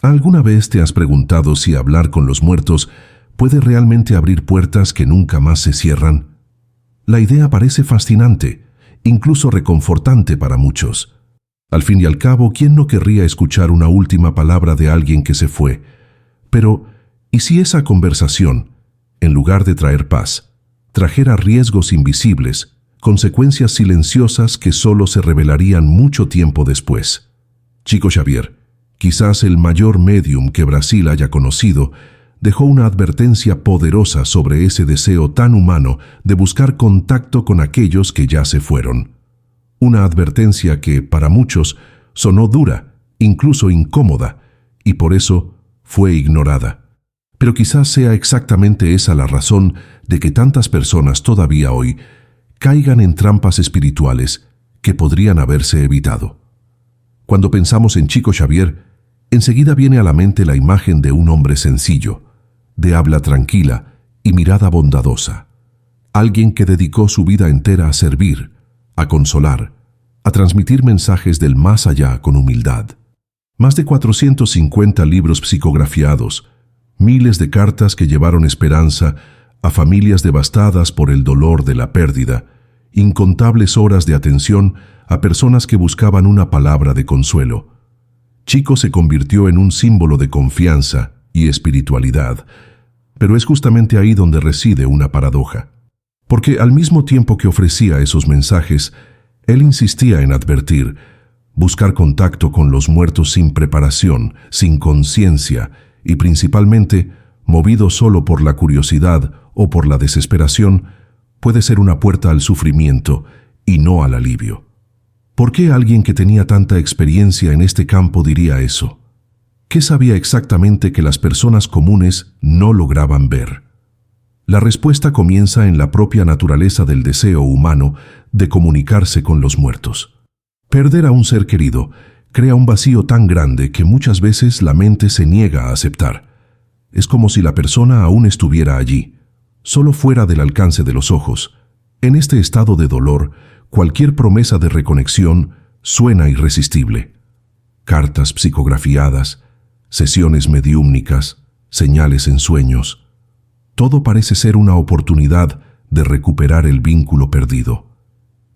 ¿Alguna vez te has preguntado si hablar con los muertos puede realmente abrir puertas que nunca más se cierran? La idea parece fascinante, incluso reconfortante para muchos. Al fin y al cabo, ¿quién no querría escuchar una última palabra de alguien que se fue? Pero, ¿y si esa conversación, en lugar de traer paz, trajera riesgos invisibles, consecuencias silenciosas que solo se revelarían mucho tiempo después? Chico Xavier, quizás el mayor médium que Brasil haya conocido, dejó una advertencia poderosa sobre ese deseo tan humano de buscar contacto con aquellos que ya se fueron. Una advertencia que, para muchos, sonó dura, incluso incómoda, y por eso fue ignorada. Pero quizás sea exactamente esa la razón de que tantas personas todavía hoy caigan en trampas espirituales que podrían haberse evitado. Cuando pensamos en Chico Xavier, enseguida viene a la mente la imagen de un hombre sencillo, de habla tranquila y mirada bondadosa. Alguien que dedicó su vida entera a servir, a consolar, a transmitir mensajes del más allá con humildad. Más de 450 libros psicografiados, miles de cartas que llevaron esperanza a familias devastadas por el dolor de la pérdida, incontables horas de atención a personas que buscaban una palabra de consuelo. Chico se convirtió en un símbolo de confianza y espiritualidad, pero es justamente ahí donde reside una paradoja. Porque al mismo tiempo que ofrecía esos mensajes, él insistía en advertir, buscar contacto con los muertos sin preparación, sin conciencia y principalmente movido solo por la curiosidad o por la desesperación, puede ser una puerta al sufrimiento y no al alivio. ¿Por qué alguien que tenía tanta experiencia en este campo diría eso? ¿Qué sabía exactamente que las personas comunes no lograban ver? La respuesta comienza en la propia naturaleza del deseo humano de comunicarse con los muertos. Perder a un ser querido crea un vacío tan grande que muchas veces la mente se niega a aceptar. Es como si la persona aún estuviera allí, solo fuera del alcance de los ojos. En este estado de dolor, cualquier promesa de reconexión suena irresistible. Cartas psicografiadas, sesiones mediúmnicas, señales en sueños. Todo parece ser una oportunidad de recuperar el vínculo perdido.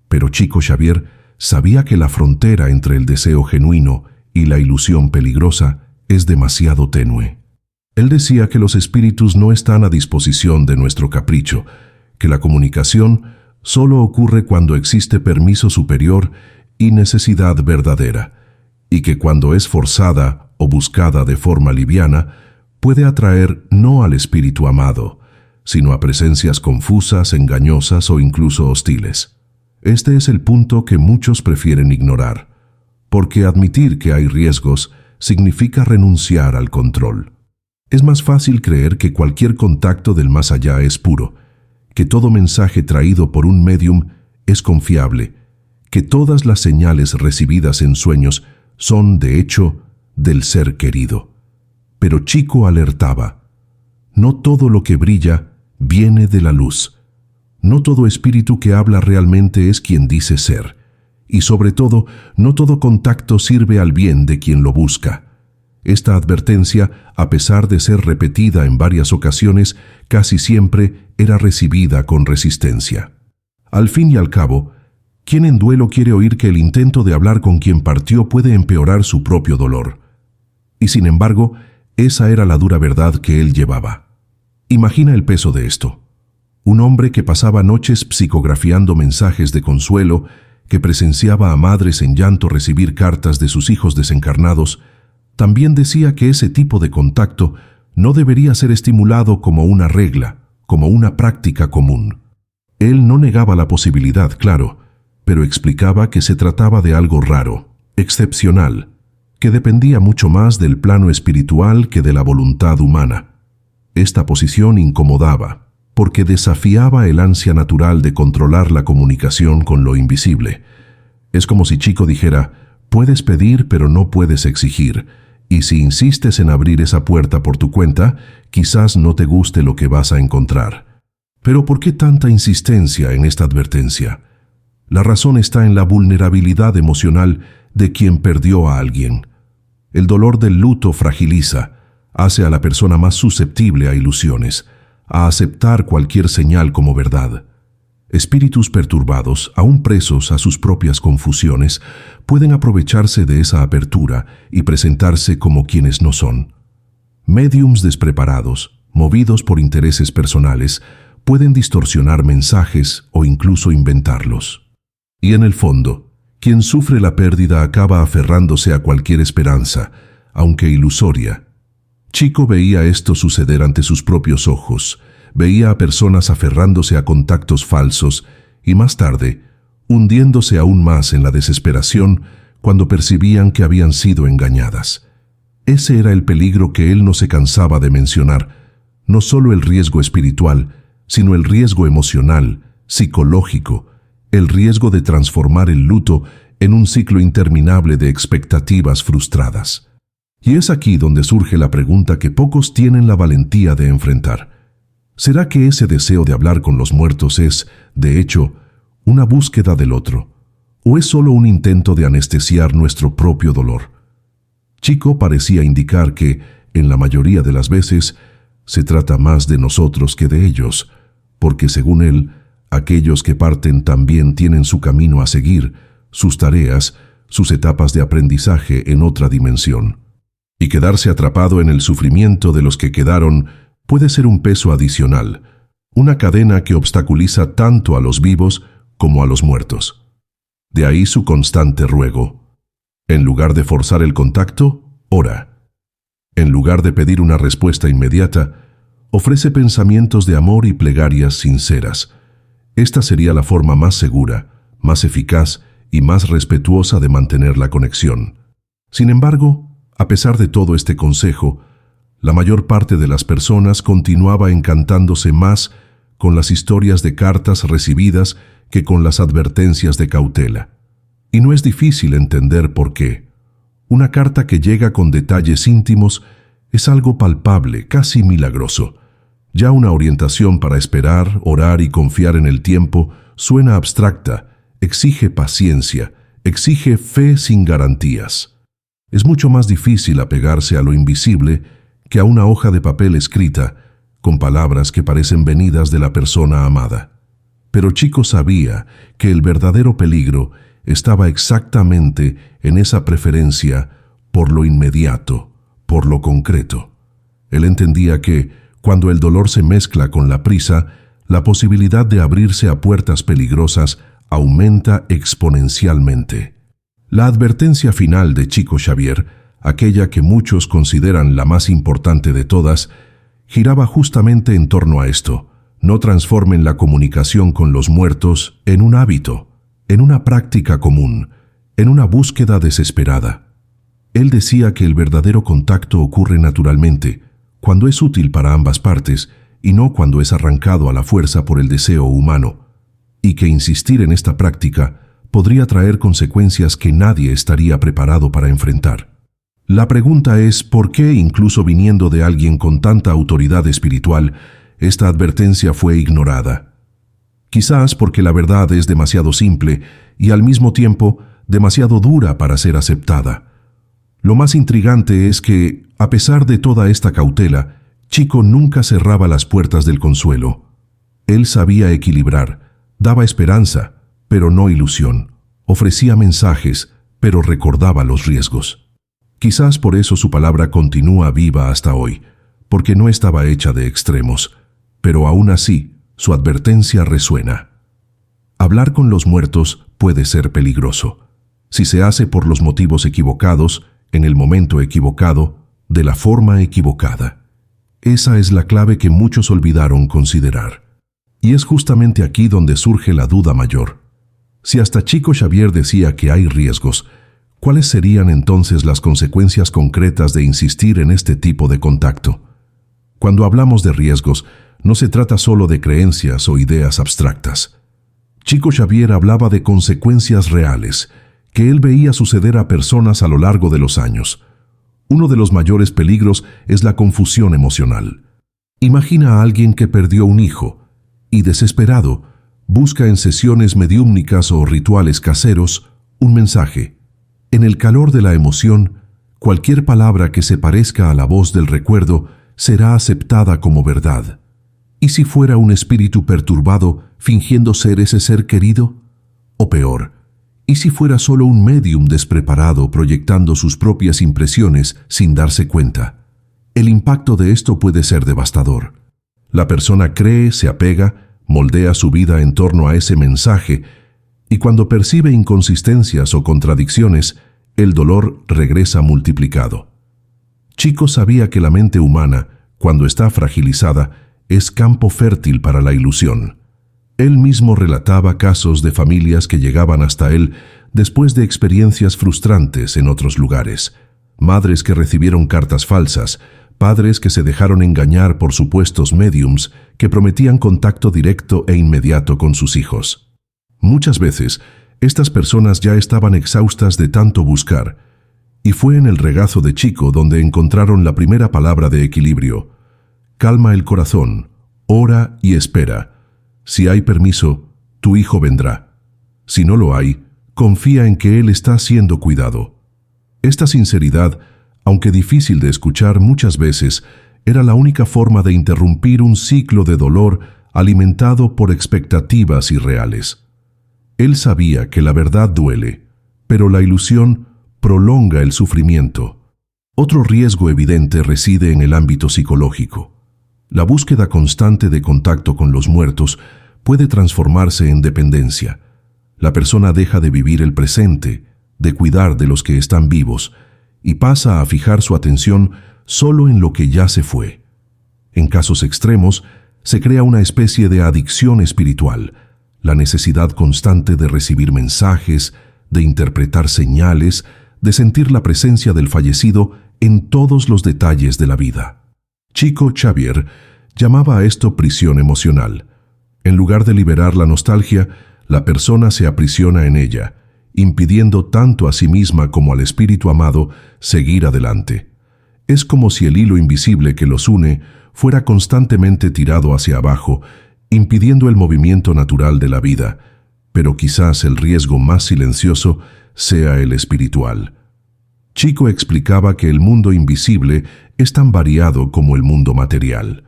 Pero Chico Xavier sabía que la frontera entre el deseo genuino y la ilusión peligrosa es demasiado tenue. Él decía que los espíritus no están a disposición de nuestro capricho, que la comunicación solo ocurre cuando existe permiso superior y necesidad verdadera, y que cuando es forzada o buscada de forma liviana, puede atraer no al espíritu amado, sino a presencias confusas, engañosas o incluso hostiles. Este es el punto que muchos prefieren ignorar, porque admitir que hay riesgos significa renunciar al control. Es más fácil creer que cualquier contacto del más allá es puro, que todo mensaje traído por un médium es confiable, que todas las señales recibidas en sueños son, de hecho, del ser querido. Pero Chico alertaba: no todo lo que brilla viene de la luz. No todo espíritu que habla realmente es quien dice ser. Y sobre todo, no todo contacto sirve al bien de quien lo busca. Esta advertencia, a pesar de ser repetida en varias ocasiones, casi siempre era recibida con resistencia. Al fin y al cabo, ¿quién en duelo quiere oír que el intento de hablar con quien partió puede empeorar su propio dolor? Y sin embargo, esa era la dura verdad que él llevaba. Imagina el peso de esto. Un hombre que pasaba noches psicografiando mensajes de consuelo, que presenciaba a madres en llanto recibir cartas de sus hijos desencarnados, también decía que ese tipo de contacto no debería ser estimulado como una regla, como una práctica común. Él no negaba la posibilidad, claro, pero explicaba que se trataba de algo raro, excepcional, que dependía mucho más del plano espiritual que de la voluntad humana. Esta posición incomodaba, porque desafiaba el ansia natural de controlar la comunicación con lo invisible. Es como si Chico dijera: puedes pedir pero no puedes exigir, y si insistes en abrir esa puerta por tu cuenta, quizás no te guste lo que vas a encontrar. Pero ¿por qué tanta insistencia en esta advertencia? La razón está en la vulnerabilidad emocional de quien perdió a alguien. El dolor del luto fragiliza, hace a la persona más susceptible a ilusiones, a aceptar cualquier señal como verdad. Espíritus perturbados, aún presos a sus propias confusiones, pueden aprovecharse de esa apertura y presentarse como quienes no son. Médiums despreparados, movidos por intereses personales, pueden distorsionar mensajes o incluso inventarlos. Y en el fondo, quien sufre la pérdida acaba aferrándose a cualquier esperanza, aunque ilusoria. Chico veía esto suceder ante sus propios ojos, veía a personas aferrándose a contactos falsos y más tarde, hundiéndose aún más en la desesperación cuando percibían que habían sido engañadas. Ese era el peligro que él no se cansaba de mencionar, no solo el riesgo espiritual, sino el riesgo emocional, psicológico, el riesgo de transformar el luto en un ciclo interminable de expectativas frustradas. Y es aquí donde surge la pregunta que pocos tienen la valentía de enfrentar. ¿Será que ese deseo de hablar con los muertos es, de hecho, una búsqueda del otro? ¿O es solo un intento de anestesiar nuestro propio dolor? Chico parecía indicar que, en la mayoría de las veces, se trata más de nosotros que de ellos, porque según él, aquellos que parten también tienen su camino a seguir, sus tareas, sus etapas de aprendizaje en otra dimensión. Y quedarse atrapado en el sufrimiento de los que quedaron puede ser un peso adicional, una cadena que obstaculiza tanto a los vivos como a los muertos. De ahí su constante ruego. En lugar de forzar el contacto, ora. En lugar de pedir una respuesta inmediata, ofrece pensamientos de amor y plegarias sinceras. Esta sería la forma más segura, más eficaz y más respetuosa de mantener la conexión. Sin embargo, a pesar de todo este consejo, la mayor parte de las personas continuaba encantándose más con las historias de cartas recibidas que con las advertencias de cautela. Y no es difícil entender por qué. Una carta que llega con detalles íntimos es algo palpable, casi milagroso. Ya una orientación para esperar, orar y confiar en el tiempo suena abstracta, exige paciencia, exige fe sin garantías. Es mucho más difícil apegarse a lo invisible que a una hoja de papel escrita, con palabras que parecen venidas de la persona amada. Pero Chico sabía que el verdadero peligro estaba exactamente en esa preferencia por lo inmediato, por lo concreto. Él entendía que, cuando el dolor se mezcla con la prisa, la posibilidad de abrirse a puertas peligrosas aumenta exponencialmente. La advertencia final de Chico Xavier, aquella que muchos consideran la más importante de todas, giraba justamente en torno a esto. No transformen la comunicación con los muertos en un hábito, en una práctica común, en una búsqueda desesperada. Él decía que el verdadero contacto ocurre naturalmente, cuando es útil para ambas partes y no cuando es arrancado a la fuerza por el deseo humano, y que insistir en esta práctica podría traer consecuencias que nadie estaría preparado para enfrentar. La pregunta es ¿por qué, incluso viniendo de alguien con tanta autoridad espiritual, esta advertencia fue ignorada? Quizás porque la verdad es demasiado simple y al mismo tiempo demasiado dura para ser aceptada. Lo más intrigante es que, a pesar de toda esta cautela, Chico nunca cerraba las puertas del consuelo. Él sabía equilibrar, daba esperanza, pero no ilusión. Ofrecía mensajes, pero recordaba los riesgos. Quizás por eso su palabra continúa viva hasta hoy, porque no estaba hecha de extremos, pero aún así su advertencia resuena. Hablar con los muertos puede ser peligroso. Si se hace por los motivos equivocados, en el momento equivocado, de la forma equivocada. Esa es la clave que muchos olvidaron considerar. Y es justamente aquí donde surge la duda mayor. Si hasta Chico Xavier decía que hay riesgos, ¿cuáles serían entonces las consecuencias concretas de insistir en este tipo de contacto? Cuando hablamos de riesgos, no se trata solo de creencias o ideas abstractas. Chico Xavier hablaba de consecuencias reales, que él veía suceder a personas a lo largo de los años. Uno de los mayores peligros es la confusión emocional. Imagina a alguien que perdió un hijo y, desesperado, busca en sesiones mediúmnicas o rituales caseros un mensaje. En el calor de la emoción, cualquier palabra que se parezca a la voz del recuerdo será aceptada como verdad. ¿Y si fuera un espíritu perturbado fingiendo ser ese ser querido? O peor, ¿y si fuera solo un médium despreparado proyectando sus propias impresiones sin darse cuenta? El impacto de esto puede ser devastador. La persona cree, se apega, moldea su vida en torno a ese mensaje, y cuando percibe inconsistencias o contradicciones, el dolor regresa multiplicado. Chico sabía que la mente humana, cuando está fragilizada, es campo fértil para la ilusión. Él mismo relataba casos de familias que llegaban hasta él después de experiencias frustrantes en otros lugares. Madres que recibieron cartas falsas, padres que se dejaron engañar por supuestos médiums que prometían contacto directo e inmediato con sus hijos. Muchas veces, estas personas ya estaban exhaustas de tanto buscar, y fue en el regazo de Chico donde encontraron la primera palabra de equilibrio. Calma el corazón, ora y espera. Si hay permiso, tu hijo vendrá. Si no lo hay, confía en que él está siendo cuidado. Esta sinceridad, aunque difícil de escuchar muchas veces, era la única forma de interrumpir un ciclo de dolor alimentado por expectativas irreales. Él sabía que la verdad duele, pero la ilusión prolonga el sufrimiento. Otro riesgo evidente reside en el ámbito psicológico. La búsqueda constante de contacto con los muertos puede transformarse en dependencia. La persona deja de vivir el presente, de cuidar de los que están vivos, y pasa a fijar su atención solo en lo que ya se fue. En casos extremos, se crea una especie de adicción espiritual, la necesidad constante de recibir mensajes, de interpretar señales, de sentir la presencia del fallecido en todos los detalles de la vida. Chico Xavier llamaba a esto prisión emocional. En lugar de liberar la nostalgia, la persona se aprisiona en ella, impidiendo tanto a sí misma como al espíritu amado seguir adelante. Es como si el hilo invisible que los une fuera constantemente tirado hacia abajo, impidiendo el movimiento natural de la vida, pero quizás el riesgo más silencioso sea el espiritual. Chico explicaba que el mundo invisible es tan variado como el mundo material.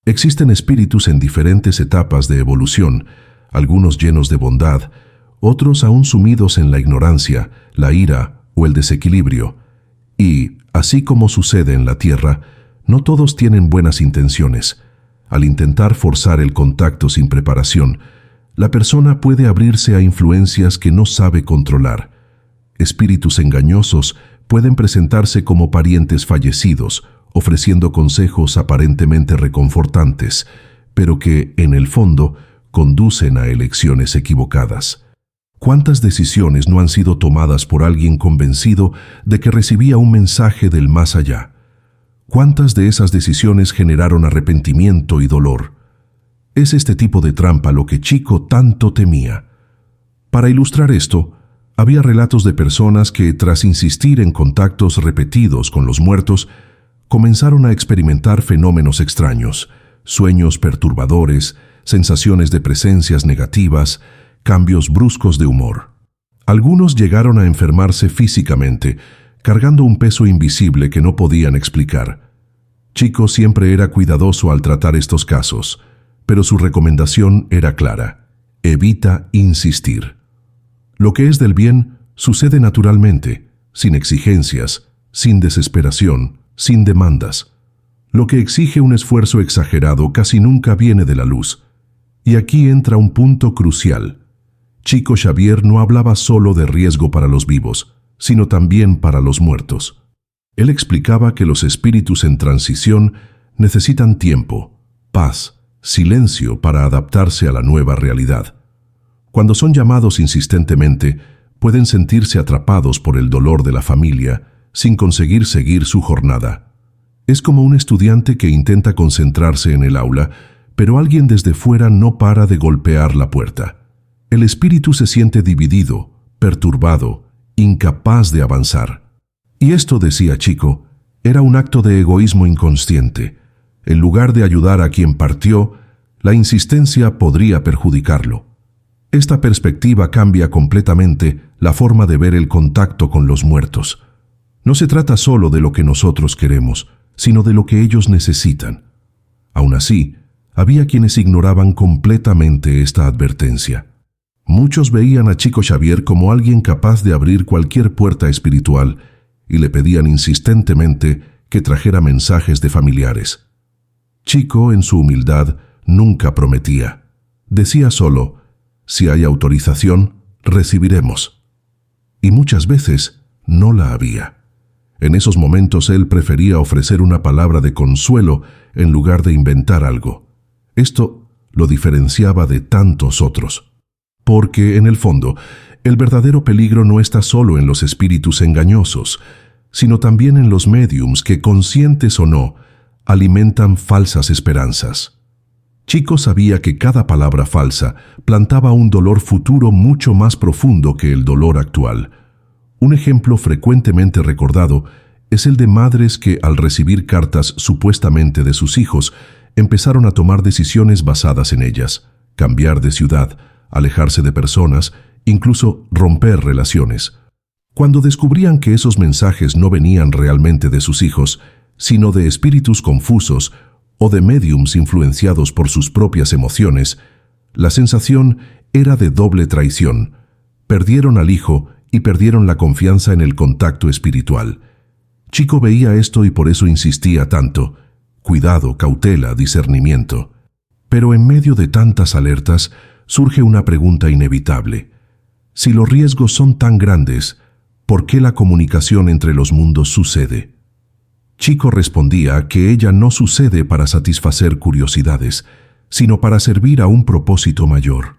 Existen espíritus en diferentes etapas de evolución, algunos llenos de bondad, otros aún sumidos en la ignorancia, la ira o el desequilibrio. Y, así como sucede en la Tierra, no todos tienen buenas intenciones. Al intentar forzar el contacto sin preparación, la persona puede abrirse a influencias que no sabe controlar. Espíritus engañosos pueden presentarse como parientes fallecidos, ofreciendo consejos aparentemente reconfortantes, pero que, en el fondo, conducen a elecciones equivocadas. ¿Cuántas decisiones no han sido tomadas por alguien convencido de que recibía un mensaje del más allá? ¿Cuántas de esas decisiones generaron arrepentimiento y dolor? Es este tipo de trampa lo que Chico tanto temía. Para ilustrar esto, había relatos de personas que, tras insistir en contactos repetidos con los muertos, comenzaron a experimentar fenómenos extraños, sueños perturbadores, sensaciones de presencias negativas, cambios bruscos de humor. Algunos llegaron a enfermarse físicamente, cargando un peso invisible que no podían explicar. Chico siempre era cuidadoso al tratar estos casos, pero su recomendación era clara: evita insistir. Lo que es del bien sucede naturalmente, sin exigencias, sin desesperación, sin demandas. Lo que exige un esfuerzo exagerado casi nunca viene de la luz. Y aquí entra un punto crucial. Chico Xavier no hablaba solo de riesgo para los vivos, sino también para los muertos. Él explicaba que los espíritus en transición necesitan tiempo, paz, silencio para adaptarse a la nueva realidad. Cuando son llamados insistentemente, pueden sentirse atrapados por el dolor de la familia, sin conseguir seguir su jornada. Es como un estudiante que intenta concentrarse en el aula, pero alguien desde fuera no para de golpear la puerta. El espíritu se siente dividido, perturbado, incapaz de avanzar. Y esto, decía Chico, era un acto de egoísmo inconsciente. En lugar de ayudar a quien partió, la insistencia podría perjudicarlo. Esta perspectiva cambia completamente la forma de ver el contacto con los muertos. No se trata solo de lo que nosotros queremos, sino de lo que ellos necesitan. Aún así, había quienes ignoraban completamente esta advertencia. Muchos veían a Chico Xavier como alguien capaz de abrir cualquier puerta espiritual y le pedían insistentemente que trajera mensajes de familiares. Chico, en su humildad, nunca prometía. Decía solo: si hay autorización, recibiremos. Y muchas veces no la había. En esos momentos él prefería ofrecer una palabra de consuelo en lugar de inventar algo. Esto lo diferenciaba de tantos otros. Porque, en el fondo, el verdadero peligro no está solo en los espíritus engañosos, sino también en los médiums que, conscientes o no, alimentan falsas esperanzas. Chico sabía que cada palabra falsa plantaba un dolor futuro mucho más profundo que el dolor actual. Un ejemplo frecuentemente recordado es el de madres que, al recibir cartas supuestamente de sus hijos, empezaron a tomar decisiones basadas en ellas: cambiar de ciudad, alejarse de personas, incluso romper relaciones. Cuando descubrían que esos mensajes no venían realmente de sus hijos, sino de espíritus confusos o de médiums influenciados por sus propias emociones, la sensación era de doble traición. Perdieron al hijo y perdieron la confianza en el contacto espiritual. Chico veía esto y por eso insistía tanto: cuidado, cautela, discernimiento. Pero en medio de tantas alertas surge una pregunta inevitable. Si los riesgos son tan grandes, ¿por qué la comunicación entre los mundos sucede? Chico respondía que ella no sucede para satisfacer curiosidades, sino para servir a un propósito mayor: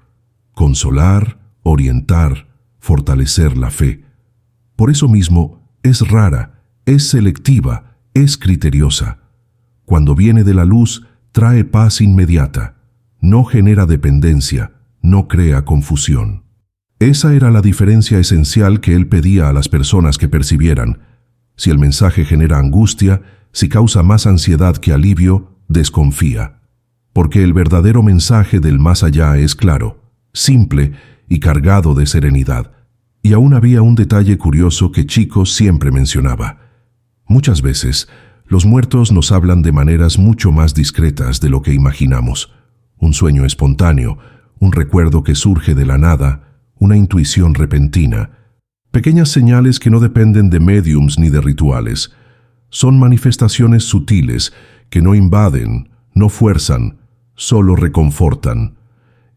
consolar, orientar, fortalecer la fe. Por eso mismo es rara, es selectiva, es criteriosa. Cuando viene de la luz, trae paz inmediata, no genera dependencia, no crea confusión. Esa era la diferencia esencial que él pedía a las personas que percibieran. Si el mensaje genera angustia, si causa más ansiedad que alivio, desconfía. Porque el verdadero mensaje del más allá es claro, simple y cargado de serenidad. Y aún había un detalle curioso que Chico siempre mencionaba. Muchas veces, los muertos nos hablan de maneras mucho más discretas de lo que imaginamos. Un sueño espontáneo, un recuerdo que surge de la nada, una intuición repentina. Pequeñas señales que no dependen de médiums ni de rituales. Son manifestaciones sutiles que no invaden, no fuerzan, solo reconfortan.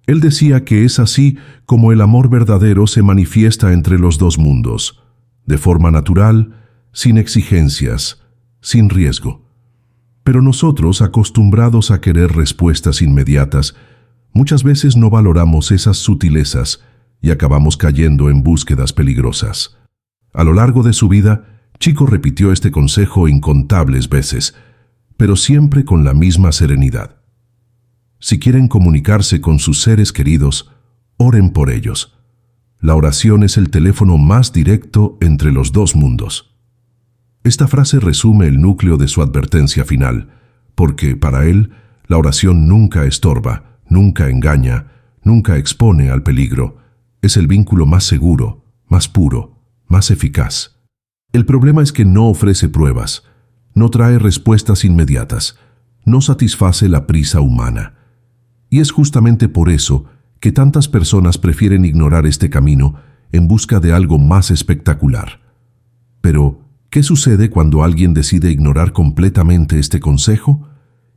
Él decía que es así como el amor verdadero se manifiesta entre los dos mundos, de forma natural, sin exigencias, sin riesgo. Pero nosotros, acostumbrados a querer respuestas inmediatas, muchas veces no valoramos esas sutilezas y acabamos cayendo en búsquedas peligrosas. A lo largo de su vida, Chico repitió este consejo incontables veces, pero siempre con la misma serenidad. Si quieren comunicarse con sus seres queridos, oren por ellos. La oración es el teléfono más directo entre los dos mundos. Esta frase resume el núcleo de su advertencia final, porque para él, la oración nunca estorba, nunca engaña, nunca expone al peligro. Es el vínculo más seguro, más puro, más eficaz. El problema es que no ofrece pruebas, no trae respuestas inmediatas, no satisface la prisa humana. Y es justamente por eso que tantas personas prefieren ignorar este camino en busca de algo más espectacular. Pero, ¿qué sucede cuando alguien decide ignorar completamente este consejo?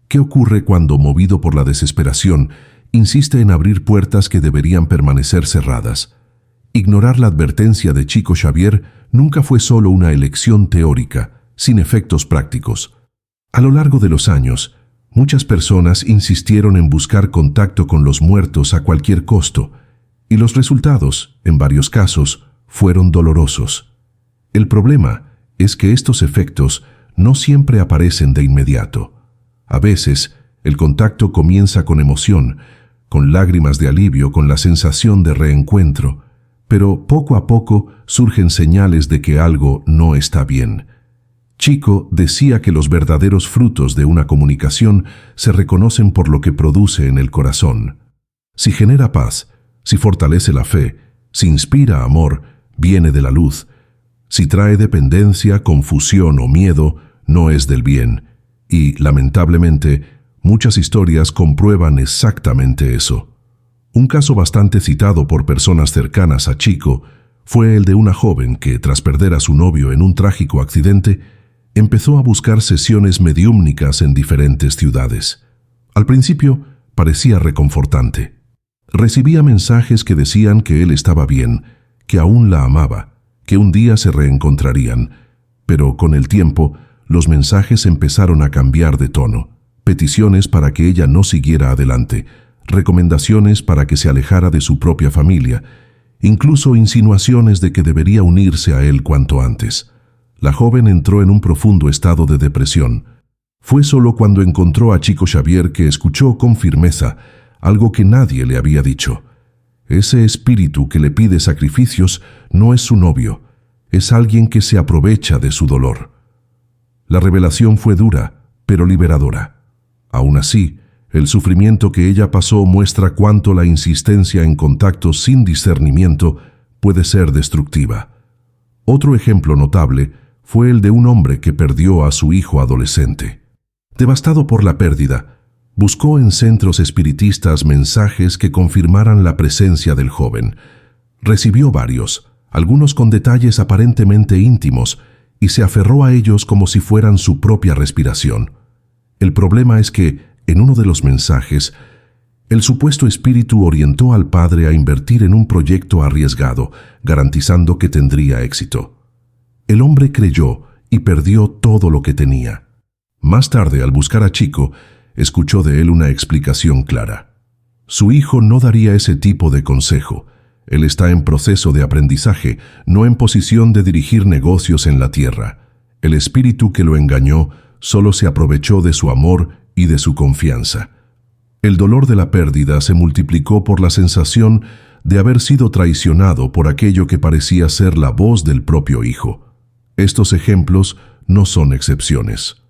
¿Qué ocurre cuando, movido por la desesperación, insiste en abrir puertas que deberían permanecer cerradas? Ignorar la advertencia de Chico Xavier nunca fue solo una elección teórica, sin efectos prácticos. A lo largo de los años, muchas personas insistieron en buscar contacto con los muertos a cualquier costo, y los resultados, en varios casos, fueron dolorosos. El problema es que estos efectos no siempre aparecen de inmediato. A veces, el contacto comienza con emoción, con lágrimas de alivio, con la sensación de reencuentro, pero poco a poco surgen señales de que algo no está bien. Chico decía que los verdaderos frutos de una comunicación se reconocen por lo que produce en el corazón. Si genera paz, si fortalece la fe, si inspira amor, viene de la luz. Si trae dependencia, confusión o miedo, no es del bien. Y, lamentablemente, muchas historias comprueban exactamente eso. Un caso bastante citado por personas cercanas a Chico fue el de una joven que, tras perder a su novio en un trágico accidente, empezó a buscar sesiones mediúmnicas en diferentes ciudades. Al principio, parecía reconfortante. Recibía mensajes que decían que él estaba bien, que aún la amaba, que un día se reencontrarían, pero con el tiempo los mensajes empezaron a cambiar de tono, peticiones para que ella no siguiera adelante, recomendaciones para que se alejara de su propia familia, incluso insinuaciones de que debería unirse a él cuanto antes. La joven entró en un profundo estado de depresión. Fue solo cuando encontró a Chico Xavier que escuchó con firmeza algo que nadie le había dicho. Ese espíritu que le pide sacrificios no es su novio, es alguien que se aprovecha de su dolor. La revelación fue dura, pero liberadora. Aún así, el sufrimiento que ella pasó muestra cuánto la insistencia en contactos sin discernimiento puede ser destructiva. Otro ejemplo notable fue el de un hombre que perdió a su hijo adolescente. Devastado por la pérdida, buscó en centros espiritistas mensajes que confirmaran la presencia del joven. Recibió varios, algunos con detalles aparentemente íntimos, y se aferró a ellos como si fueran su propia respiración. El problema es que, en uno de los mensajes, el supuesto espíritu orientó al padre a invertir en un proyecto arriesgado, garantizando que tendría éxito. El hombre creyó y perdió todo lo que tenía. Más tarde, al buscar a Chico, escuchó de él una explicación clara. Su hijo no daría ese tipo de consejo. Él está en proceso de aprendizaje, no en posición de dirigir negocios en la tierra. El espíritu que lo engañó solo se aprovechó de su amor y de su confianza. El dolor de la pérdida se multiplicó por la sensación de haber sido traicionado por aquello que parecía ser la voz del propio hijo. Estos ejemplos no son excepciones.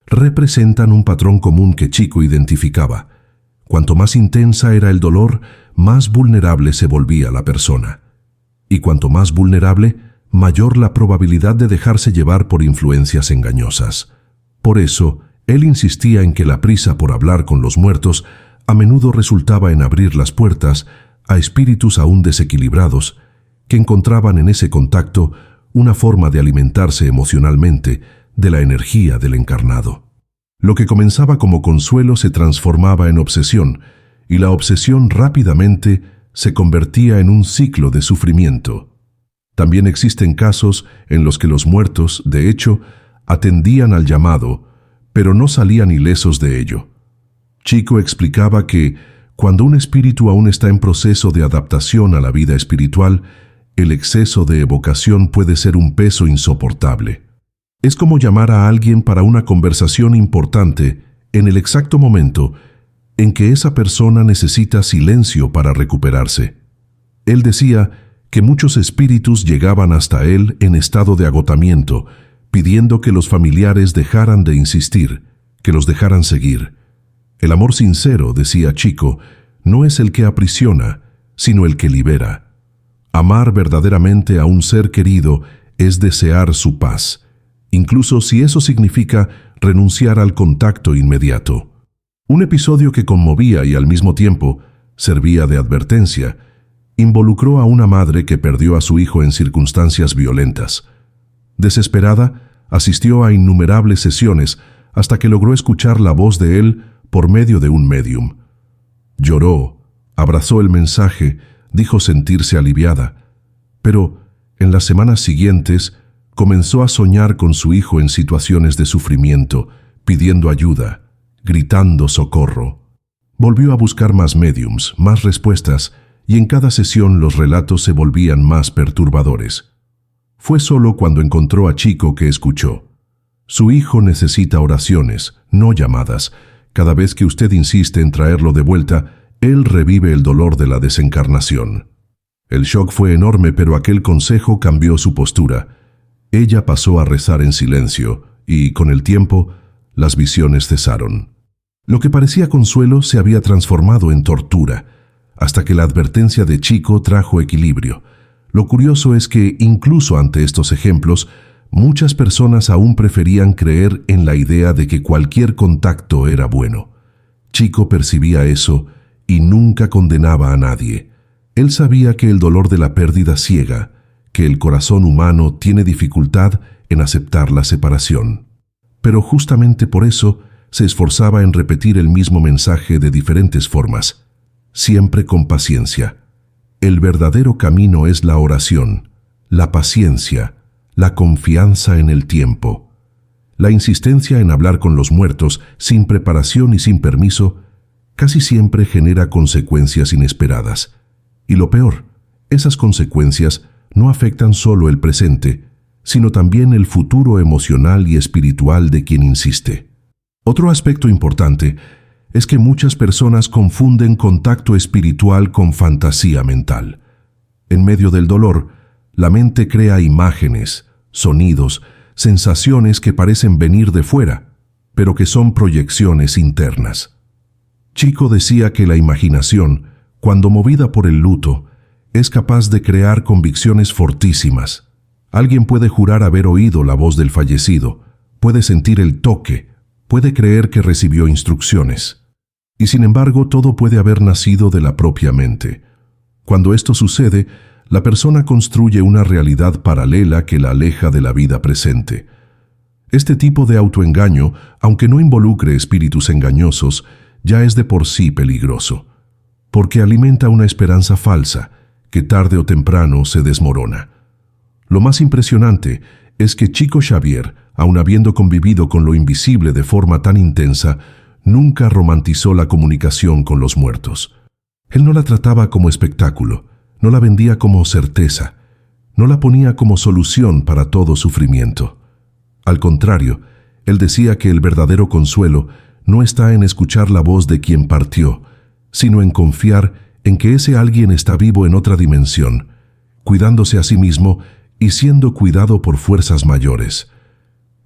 Representan un patrón común que Chico identificaba. Cuanto más intensa era el dolor, más vulnerable se volvía la persona. Y cuanto más vulnerable, mayor la probabilidad de dejarse llevar por influencias engañosas. Por eso, él insistía en que la prisa por hablar con los muertos a menudo resultaba en abrir las puertas a espíritus aún desequilibrados, que encontraban en ese contacto una forma de alimentarse emocionalmente de la energía del encarnado. Lo que comenzaba como consuelo se transformaba en obsesión, y la obsesión rápidamente se convertía en un ciclo de sufrimiento. También existen casos en los que los muertos, de hecho, atendían al llamado, pero no salían ilesos de ello. Chico explicaba que, cuando un espíritu aún está en proceso de adaptación a la vida espiritual, el exceso de evocación puede ser un peso insoportable. Es como llamar a alguien para una conversación importante en el exacto momento en que esa persona necesita silencio para recuperarse. Él decía que muchos espíritus llegaban hasta él en estado de agotamiento, pidiendo que los familiares dejaran de insistir, que los dejaran seguir. El amor sincero, decía Chico, no es el que aprisiona, sino el que libera. Amar verdaderamente a un ser querido es desear su paz, incluso si eso significa renunciar al contacto inmediato. Un episodio que conmovía y al mismo tiempo servía de advertencia involucró a una madre que perdió a su hijo en circunstancias violentas. Desesperada, asistió a innumerables sesiones hasta que logró escuchar la voz de él por medio de un médium. Lloró, abrazó el mensaje, dijo sentirse aliviada, pero en las semanas siguientes comenzó a soñar con su hijo en situaciones de sufrimiento, pidiendo ayuda, gritando socorro. Volvió a buscar más médiums, más respuestas, y en cada sesión los relatos se volvían más perturbadores. Fue solo cuando encontró a Chico que escuchó: su hijo necesita oraciones, no llamadas. Cada vez que usted insiste en traerlo de vuelta, él revive el dolor de la desencarnación. El shock fue enorme, pero aquel consejo cambió su postura. Ella pasó a rezar en silencio y, con el tiempo, las visiones cesaron. Lo que parecía consuelo se había transformado en tortura, hasta que la advertencia de Chico trajo equilibrio. Lo curioso es que, incluso ante estos ejemplos, muchas personas aún preferían creer en la idea de que cualquier contacto era bueno. Chico percibía eso y nunca condenaba a nadie. Él sabía que el dolor de la pérdida ciega, que el corazón humano tiene dificultad en aceptar la separación. Pero justamente por eso se esforzaba en repetir el mismo mensaje de diferentes formas, siempre con paciencia. El verdadero camino es la oración, la paciencia, la confianza en el tiempo. La insistencia en hablar con los muertos, sin preparación y sin permiso, casi siempre genera consecuencias inesperadas. Y lo peor, esas consecuencias no afectan solo el presente, sino también el futuro emocional y espiritual de quien insiste. Otro aspecto importante es que muchas personas confunden contacto espiritual con fantasía mental. En medio del dolor, la mente crea imágenes, sonidos, sensaciones que parecen venir de fuera, pero que son proyecciones internas. Chico decía que la imaginación, cuando movida por el luto, es capaz de crear convicciones fortísimas. Alguien puede jurar haber oído la voz del fallecido, puede sentir el toque, puede creer que recibió instrucciones. Y sin embargo, todo puede haber nacido de la propia mente. Cuando esto sucede, la persona construye una realidad paralela que la aleja de la vida presente. Este tipo de autoengaño, aunque no involucre espíritus engañosos, ya es de por sí peligroso, porque alimenta una esperanza falsa que tarde o temprano se desmorona. Lo más impresionante es que Chico Xavier, aun habiendo convivido con lo invisible de forma tan intensa, nunca romantizó la comunicación con los muertos. Él no la trataba como espectáculo, no la vendía como certeza, no la ponía como solución para todo sufrimiento. Al contrario, él decía que el verdadero consuelo no está en escuchar la voz de quien partió, sino en confiar en que ese alguien está vivo en otra dimensión, cuidándose a sí mismo y siendo cuidado por fuerzas mayores.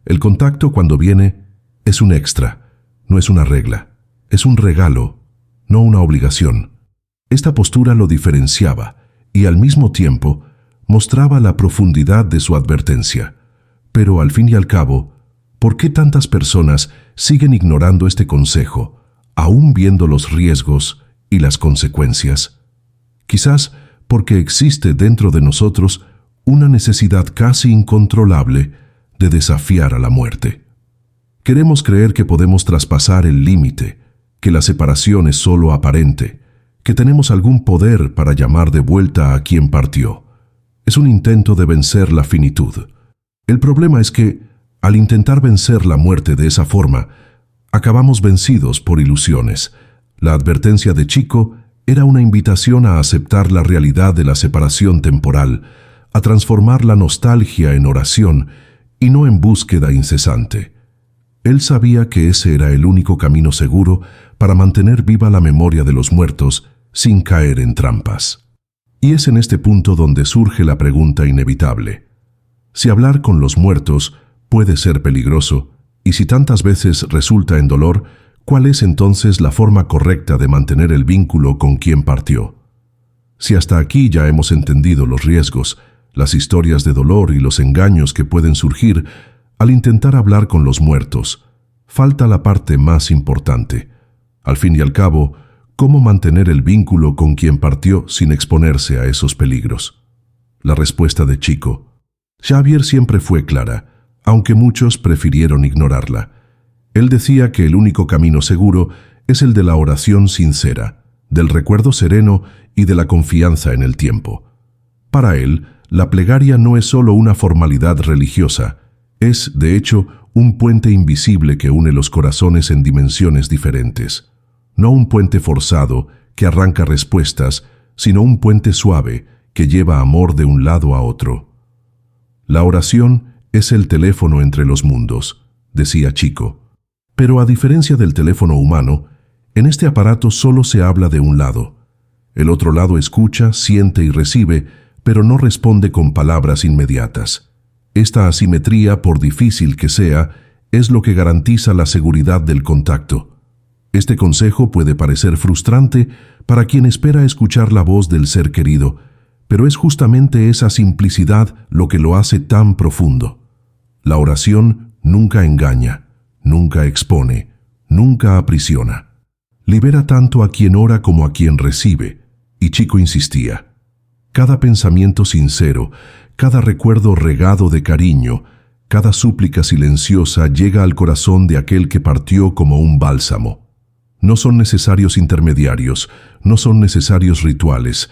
El contacto, cuando viene, es un extra, no es una regla, es un regalo, no una obligación. Esta postura lo diferenciaba y al mismo tiempo mostraba la profundidad de su advertencia. Pero al fin y al cabo, ¿por qué tantas personas siguen ignorando este consejo, aún viendo los riesgos y las consecuencias? Quizás porque existe dentro de nosotros una necesidad casi incontrolable de desafiar a la muerte. Queremos creer que podemos traspasar el límite, que la separación es solo aparente, que tenemos algún poder para llamar de vuelta a quien partió. Es un intento de vencer la finitud. El problema es que, al intentar vencer la muerte de esa forma, acabamos vencidos por ilusiones. La advertencia de Chico era una invitación a aceptar la realidad de la separación temporal, a transformar la nostalgia en oración y no en búsqueda incesante. Él sabía que ese era el único camino seguro para mantener viva la memoria de los muertos sin caer en trampas. Y es en este punto donde surge la pregunta inevitable. Si hablar con los muertos puede ser peligroso, y si tantas veces resulta en dolor, ¿cuál es entonces la forma correcta de mantener el vínculo con quien partió? Si hasta aquí ya hemos entendido los riesgos, las historias de dolor y los engaños que pueden surgir al intentar hablar con los muertos, falta la parte más importante. Al fin y al cabo, ¿cómo mantener el vínculo con quien partió sin exponerse a esos peligros? La respuesta de Chico Xavier siempre fue clara, aunque muchos prefirieron ignorarla. Él decía que el único camino seguro es el de la oración sincera, del recuerdo sereno y de la confianza en el tiempo. Para él, la plegaria no es solo una formalidad religiosa, es, de hecho, un puente invisible que une los corazones en dimensiones diferentes. No un puente forzado que arranca respuestas, sino un puente suave que lleva amor de un lado a otro. La oración es el teléfono entre los mundos, decía Chico. Pero a diferencia del teléfono humano, en este aparato solo se habla de un lado. El otro lado escucha, siente y recibe, pero no responde con palabras inmediatas. Esta asimetría, por difícil que sea, es lo que garantiza la seguridad del contacto. Este consejo puede parecer frustrante para quien espera escuchar la voz del ser querido, pero es justamente esa simplicidad lo que lo hace tan profundo. La oración nunca engaña, nunca expone, nunca aprisiona. Libera tanto a quien ora como a quien recibe, y Chico insistía. Cada pensamiento sincero, cada recuerdo regado de cariño, cada súplica silenciosa llega al corazón de aquel que partió como un bálsamo. No son necesarios intermediarios, no son necesarios rituales,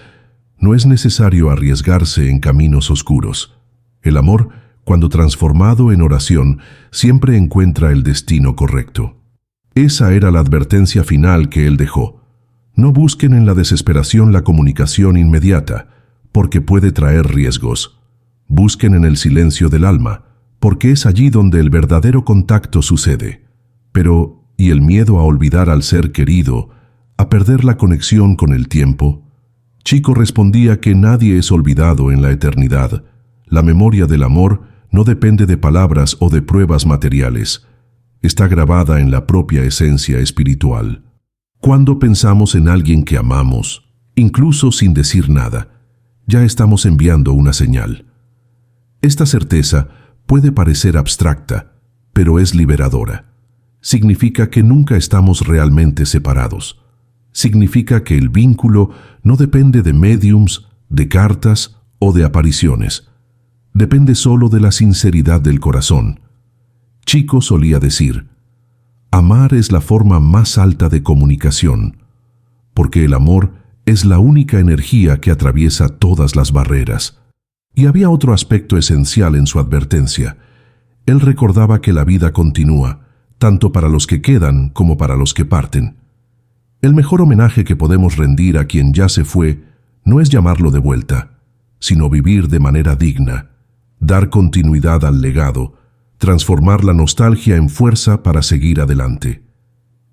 no es necesario arriesgarse en caminos oscuros. El amor, cuando transformado en oración, siempre encuentra el destino correcto. Esa era la advertencia final que él dejó. No busquen en la desesperación la comunicación inmediata, porque puede traer riesgos. Busquen en el silencio del alma, porque es allí donde el verdadero contacto sucede. Pero, ¿y el miedo a olvidar al ser querido, a perder la conexión con el tiempo? Chico respondía que nadie es olvidado en la eternidad. La memoria del amor no depende de palabras o de pruebas materiales. Está grabada en la propia esencia espiritual. Cuando pensamos en alguien que amamos, incluso sin decir nada, ya estamos enviando una señal. Esta certeza puede parecer abstracta, pero es liberadora. Significa que nunca estamos realmente separados. Significa que el vínculo no depende de médiums, de cartas o de apariciones. Depende solo de la sinceridad del corazón. Chico solía decir, amar es la forma más alta de comunicación, porque el amor es la única energía que atraviesa todas las barreras. Y había otro aspecto esencial en su advertencia. Él recordaba que la vida continúa, tanto para los que quedan como para los que parten. El mejor homenaje que podemos rendir a quien ya se fue no es llamarlo de vuelta, sino vivir de manera digna, dar continuidad al legado, transformar la nostalgia en fuerza para seguir adelante.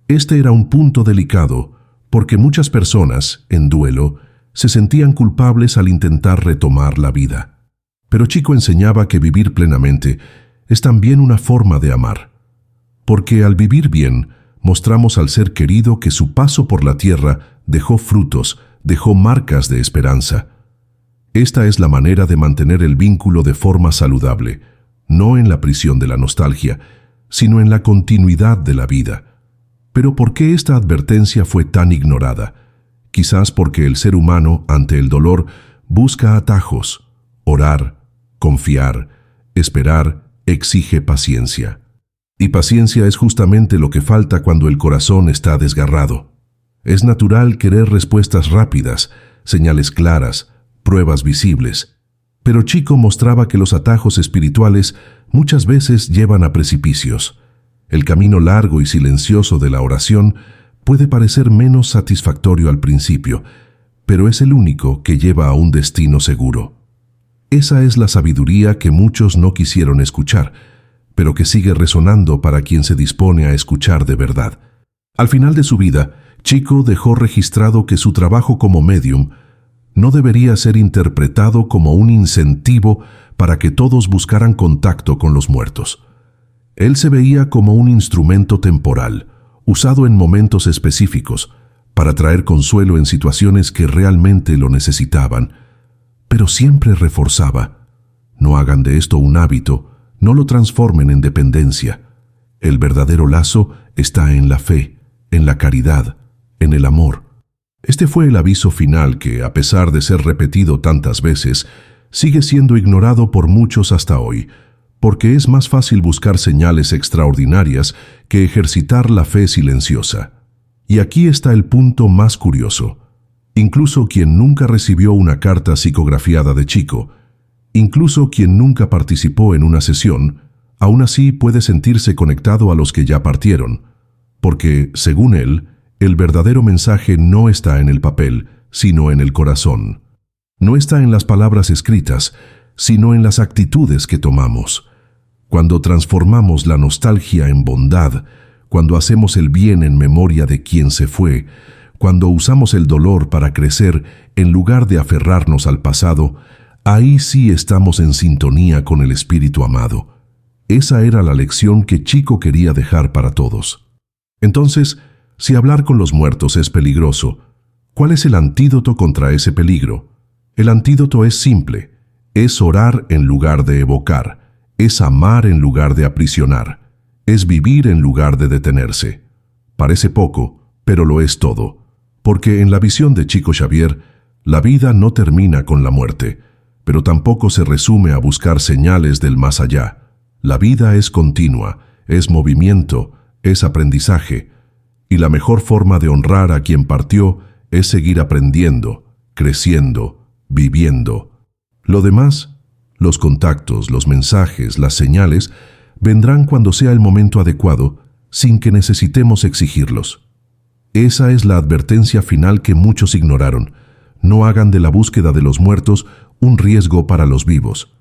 Este era un punto delicado, porque muchas personas, en duelo, se sentían culpables al intentar retomar la vida. Pero Chico enseñaba que vivir plenamente es también una forma de amar, porque al vivir bien, mostramos al ser querido que su paso por la tierra dejó frutos, dejó marcas de esperanza. Esta es la manera de mantener el vínculo de forma saludable, no en la prisión de la nostalgia, sino en la continuidad de la vida. Pero ¿por qué esta advertencia fue tan ignorada? Quizás porque el ser humano, ante el dolor, busca atajos. Orar, confiar, esperar, exige paciencia. Y paciencia es justamente lo que falta cuando el corazón está desgarrado. Es natural querer respuestas rápidas, señales claras, pruebas visibles. Pero Chico mostraba que los atajos espirituales muchas veces llevan a precipicios. El camino largo y silencioso de la oración puede parecer menos satisfactorio al principio, pero es el único que lleva a un destino seguro. Esa es la sabiduría que muchos no quisieron escuchar, pero que sigue resonando para quien se dispone a escuchar de verdad. Al final de su vida, Chico dejó registrado que su trabajo como médium no debería ser interpretado como un incentivo para que todos buscaran contacto con los muertos. Él se veía como un instrumento temporal, usado en momentos específicos, para traer consuelo en situaciones que realmente lo necesitaban, pero siempre reforzaba: no hagan de esto un hábito, no lo transformen en dependencia. El verdadero lazo está en la fe, en la caridad, en el amor. Este fue el aviso final que, a pesar de ser repetido tantas veces, sigue siendo ignorado por muchos hasta hoy, porque es más fácil buscar señales extraordinarias que ejercitar la fe silenciosa. Y aquí está el punto más curioso. Incluso quien nunca recibió una carta psicografiada de Chico, incluso quien nunca participó en una sesión, aún así puede sentirse conectado a los que ya partieron, porque, según él, el verdadero mensaje no está en el papel, sino en el corazón. No está en las palabras escritas, sino en las actitudes que tomamos. Cuando transformamos la nostalgia en bondad, cuando hacemos el bien en memoria de quien se fue, cuando usamos el dolor para crecer en lugar de aferrarnos al pasado, ahí sí estamos en sintonía con el Espíritu amado. Esa era la lección que Chico quería dejar para todos. Entonces, si hablar con los muertos es peligroso, ¿cuál es el antídoto contra ese peligro? El antídoto es simple, es orar en lugar de evocar, es amar en lugar de aprisionar, es vivir en lugar de detenerse. Parece poco, pero lo es todo, porque en la visión de Chico Xavier, la vida no termina con la muerte, pero tampoco se resume a buscar señales del más allá. La vida es continua, es movimiento, es aprendizaje, y la mejor forma de honrar a quien partió es seguir aprendiendo, creciendo, viviendo. Lo demás, los contactos, los mensajes, las señales, vendrán cuando sea el momento adecuado, sin que necesitemos exigirlos. Esa es la advertencia final que muchos ignoraron. No hagan de la búsqueda de los muertos un riesgo para los vivos.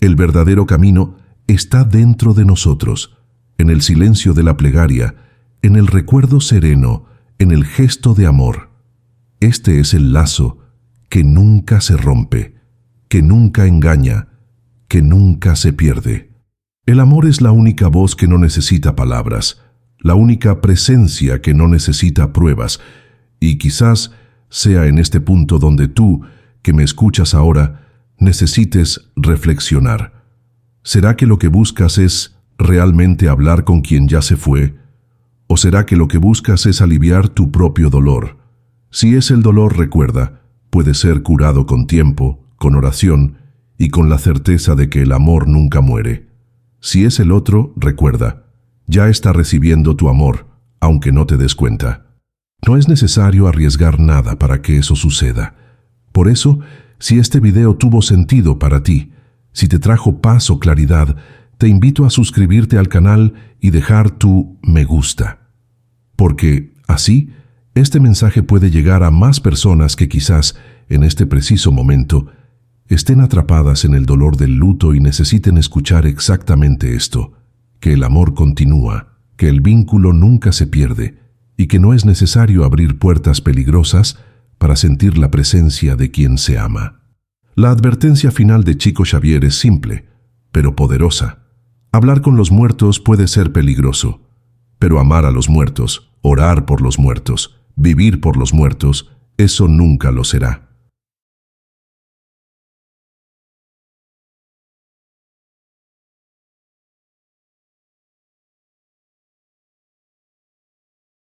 El verdadero camino está dentro de nosotros, en el silencio de la plegaria, en el recuerdo sereno, en el gesto de amor. Este es el lazo que nunca se rompe, que nunca engaña, que nunca se pierde. El amor es la única voz que no necesita palabras, la única presencia que no necesita pruebas, y quizás sea en este punto donde tú, que me escuchas ahora, necesites reflexionar. ¿Será que lo que buscas es realmente hablar con quien ya se fue? ¿O será que lo que buscas es aliviar tu propio dolor? Si es el dolor, recuerda, puede ser curado con tiempo, con oración y con la certeza de que el amor nunca muere. Si es el otro, recuerda, ya está recibiendo tu amor, aunque no te des cuenta. No es necesario arriesgar nada para que eso suceda. Por eso, si este video tuvo sentido para ti, si te trajo paz o claridad, te invito a suscribirte al canal y dejar tu me gusta. Porque, así, este mensaje puede llegar a más personas que quizás, en este preciso momento, estén atrapadas en el dolor del luto y necesiten escuchar exactamente esto, que el amor continúa, que el vínculo nunca se pierde y que no es necesario abrir puertas peligrosas para sentir la presencia de quien se ama. La advertencia final de Chico Xavier es simple, pero poderosa. Hablar con los muertos puede ser peligroso, pero amar a los muertos, orar por los muertos, vivir por los muertos, eso nunca lo será.